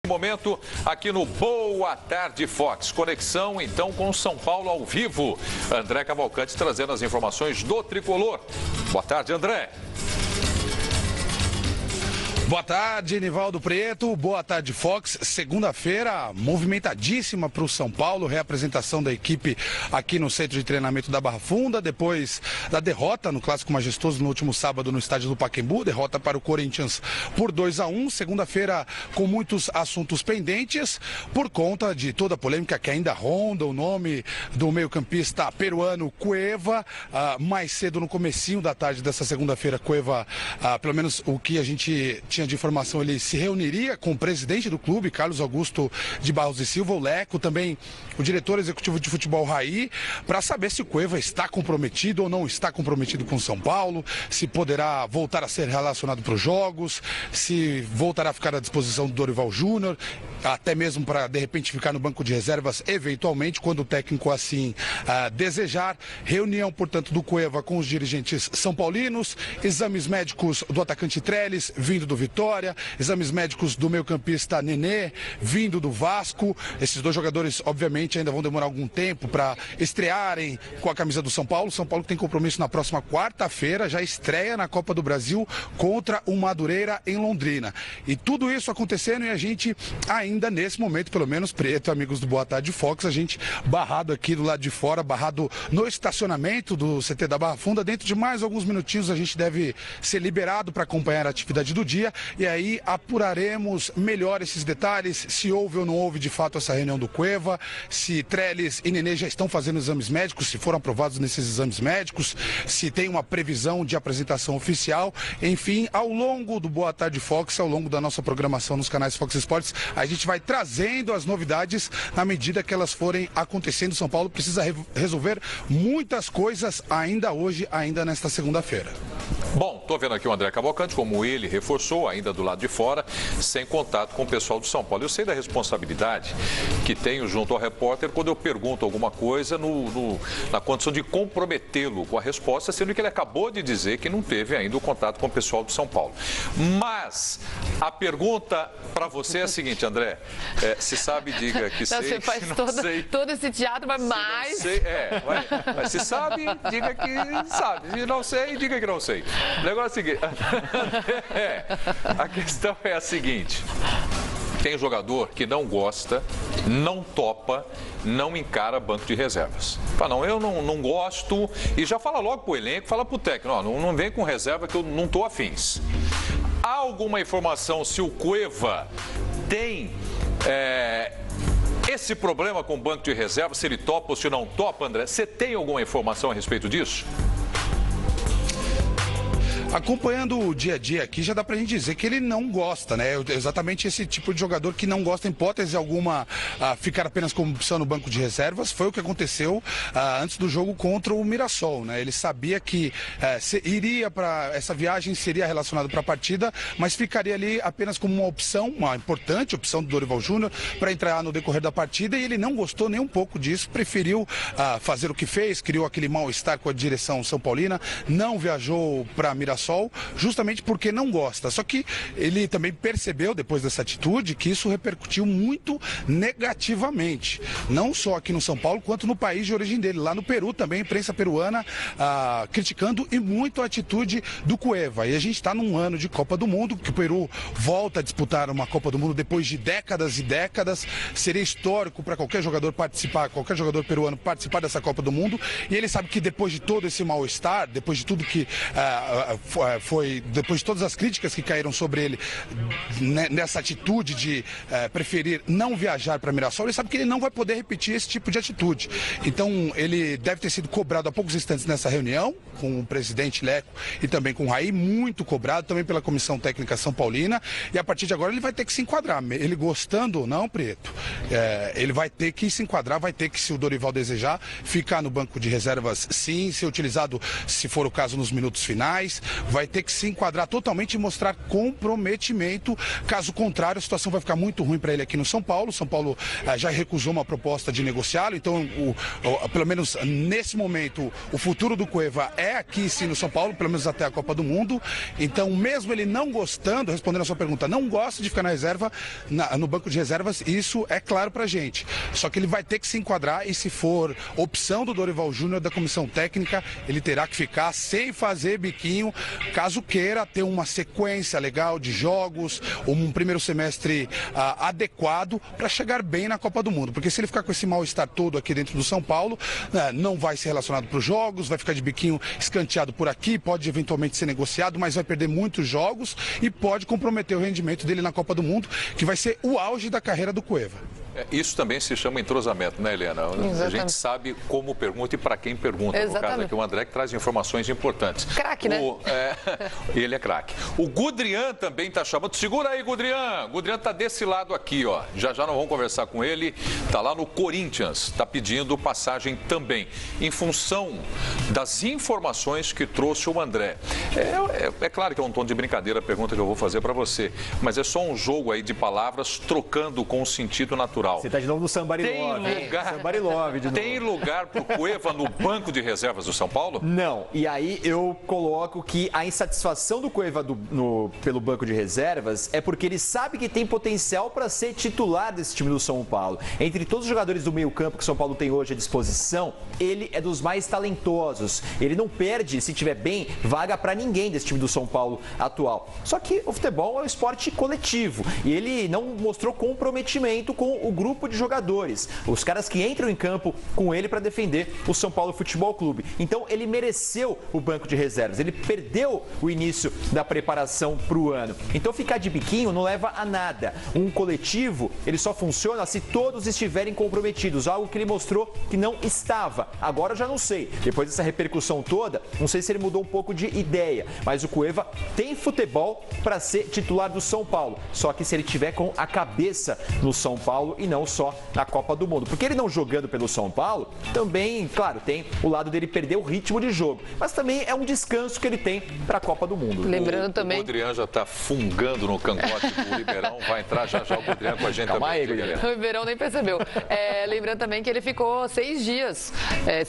Momento aqui no Boa Tarde Fox. Conexão então com São Paulo ao vivo. André Cavalcante trazendo as informações do Tricolor. Boa tarde, André. Boa tarde, Nivaldo Prieto. Boa tarde, Fox. Segunda-feira movimentadíssima para o São Paulo. Reapresentação da equipe aqui no centro de treinamento da Barra Funda, depois da derrota no Clássico Majestoso no último sábado no estádio do Pacaembu, derrota para o Corinthians por 2-1. Segunda-feira com muitos assuntos pendentes por conta de toda a polêmica que ainda ronda o nome do meio-campista peruano Cueva. Mais cedo no comecinho da tarde dessa segunda-feira, Cueva, pelo menos o que a gente tinha de informação, ele se reuniria com o presidente do clube, Carlos Augusto de Barros e Silva, o Leco, também o diretor executivo de futebol Raí, para saber se o Cueva está comprometido ou não está comprometido com o São Paulo, se poderá voltar a ser relacionado para os jogos, se voltará a ficar à disposição do Dorival Júnior, até mesmo para de repente ficar no banco de reservas eventualmente, quando o técnico assim desejar. Reunião, portanto, do Cueva com os dirigentes são paulinos, exames médicos do atacante Trellis, vindo do Vitória, exames médicos do meio-campista Nenê, vindo do Vasco. Esses dois jogadores, obviamente, ainda vão demorar algum tempo para estrearem com a camisa do São Paulo. São Paulo tem compromisso na próxima quarta-feira, já estreia na Copa do Brasil contra o Madureira em Londrina. E tudo isso acontecendo e a gente ainda nesse momento, pelo menos, Preto, amigos do Boa Tarde Fox, a gente barrado aqui do lado de fora, barrado no estacionamento do CT da Barra Funda. Dentro de mais alguns minutinhos a gente deve ser liberado para acompanhar a atividade do dia. E aí apuraremos melhor esses detalhes, se houve ou não houve de fato essa reunião do Cueva, se Trellis e Nenê já estão fazendo exames médicos, se foram aprovados nesses exames médicos, se tem uma previsão de apresentação oficial. Enfim, ao longo do Boa Tarde Fox, ao longo da nossa programação nos canais Fox Sports, a gente vai trazendo as novidades na medida que elas forem acontecendo. São Paulo precisa resolver muitas coisas ainda hoje, ainda nesta segunda-feira. Bom, tô vendo aqui o André Cavalcante, como ele reforçou, ainda do lado de fora, sem contato com o pessoal do São Paulo. Eu sei da responsabilidade que tenho junto ao repórter quando eu pergunto alguma coisa na condição de comprometê-lo com a resposta, sendo que ele acabou de dizer que não teve ainda o contato com o pessoal do São Paulo. Mas a pergunta para você é a seguinte, André, se sabe, diga que sei. Você faz todo esse teatro, mas mais... Mas se sabe, diga que sabe. Se não sei, diga que não sei. O negócio é o seguinte, a questão é a seguinte, tem jogador que não gosta, não topa, não encara banco de reservas. Fala, não, eu não gosto, e já fala logo pro elenco, fala pro técnico, não vem com reserva que eu não tô afins. Há alguma informação se o Cueva tem esse problema com o banco de reservas, se ele topa ou se não topa, André? Você tem alguma informação a respeito disso? Acompanhando o dia a dia aqui, já dá pra gente dizer que ele não gosta, né? Exatamente esse tipo de jogador que não gosta, em hipótese alguma, ficar apenas como opção no banco de reservas. Foi o que aconteceu antes do jogo contra o Mirassol, né? Ele sabia que iria para essa viagem, seria relacionado para a partida, mas ficaria ali apenas como uma opção, uma importante opção do Dorival Júnior para entrar no decorrer da partida, e ele não gostou nem um pouco disso, preferiu fazer o que fez, criou aquele mal-estar com a direção São Paulina, não viajou para Mirassol, justamente porque não gosta. Só que ele também percebeu, depois dessa atitude, que isso repercutiu muito negativamente. Não só aqui no São Paulo, quanto no país de origem dele. Lá no Peru também, a imprensa peruana criticando e muito a atitude do Cueva. E a gente está num ano de Copa do Mundo, que o Peru volta a disputar uma Copa do Mundo depois de décadas e décadas. Seria histórico para qualquer jogador participar, qualquer jogador peruano participar dessa Copa do Mundo. E ele sabe que depois de todo esse mal-estar, depois de tudo que depois de todas as críticas que caíram sobre ele nessa atitude de preferir não viajar para Mirassol, ele sabe que ele não vai poder repetir esse tipo de atitude. Então ele deve ter sido cobrado há poucos instantes nessa reunião com o presidente Leco e também com o Raí, muito cobrado também pela Comissão Técnica São Paulina, e a partir de agora ele vai ter que se enquadrar, ele gostando ou não, Preto, ele vai ter que se enquadrar, vai ter que, se o Dorival desejar, ficar no banco de reservas sim, ser utilizado, se for o caso, nos minutos finais, vai ter que se enquadrar totalmente e mostrar comprometimento. Caso contrário, a situação vai ficar muito ruim para ele aqui no São Paulo. São Paulo já recusou uma proposta de negociá-lo, então, pelo menos nesse momento, o futuro do Cueva é aqui sim no São Paulo, pelo menos até a Copa do Mundo. Então, mesmo ele não gostando, respondendo a sua pergunta, não gosta de ficar na reserva, no banco de reservas, isso é claro pra gente. Só que ele vai ter que se enquadrar e, se for opção do Dorival Júnior, da comissão técnica, ele terá que ficar sem fazer biquinho, caso queira ter uma sequência legal de jogos, um primeiro semestre adequado para chegar bem na Copa do Mundo. Porque se ele ficar com esse mal-estar todo aqui dentro do São Paulo, não vai ser relacionado para os jogos, vai ficar de biquinho escanteado por aqui, pode eventualmente ser negociado, mas vai perder muitos jogos e pode comprometer o rendimento dele na Copa do Mundo, que vai ser o auge da carreira do Cueva. Isso também se chama entrosamento, né, Helena? Exatamente. A gente sabe como pergunta e para quem pergunta. Exatamente. No caso aqui, o André que traz informações importantes. Craque, né? Ele é craque. O Gudrian também está chamando. Segura aí, Gudrian. Gudrian está desse lado aqui, ó. Já nós vamos conversar com ele. Está lá no Corinthians. Está pedindo passagem também. Em função das informações que trouxe o André. É claro que é um tom de brincadeira a pergunta que eu vou fazer para você. Mas é só um jogo aí de palavras trocando com o sentido natural. Você está de novo no Somebody Love. Somebody Love de novo. Tem lugar para o Cueva no banco de reservas do São Paulo? Não. E aí eu coloco que a insatisfação do Cueva pelo banco de reservas é porque ele sabe que tem potencial para ser titular desse time do São Paulo. Entre todos os jogadores do meio-campo que o São Paulo tem hoje à disposição, ele é dos mais talentosos. Ele não perde, se estiver bem, vaga para ninguém desse time do São Paulo atual. Só que o futebol é um esporte coletivo e ele não mostrou comprometimento com o grupo de jogadores, os caras que entram em campo com ele para defender o São Paulo Futebol Clube. Então ele mereceu o banco de reservas, ele perdeu o início da preparação para o ano. Então ficar de biquinho não leva a nada. Um coletivo, ele só funciona se todos estiverem comprometidos, algo que ele mostrou que não estava. Agora eu já não sei, depois dessa repercussão toda, não sei se ele mudou um pouco de ideia, mas o Cueva tem futebol para ser titular do São Paulo, só que se ele tiver com a cabeça no São Paulo e não só na Copa do Mundo. Porque ele não jogando pelo São Paulo, também, claro, tem o lado dele perder o ritmo de jogo, mas também é um descanso que ele tem para a Copa do Mundo. Lembrando também... O Gudrian já está fungando no cangote do Ribeirão, vai entrar já o Gudrian com a gente. Calma também. Aí, Gudrian. O Ribeirão nem percebeu. Lembrando também que ele ficou 6 dias,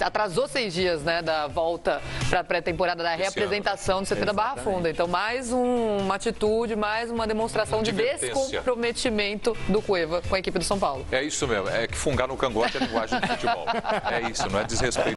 atrasou 6 dias, né, da volta para a pré-temporada da reapresentação do CT da Barra Funda. Então, mais uma atitude, mais uma demonstração de descomprometimento do Cueva com a equipe do São Paulo. É isso mesmo, é que fungar no cangote é linguagem de futebol. É isso, não é desrespeito.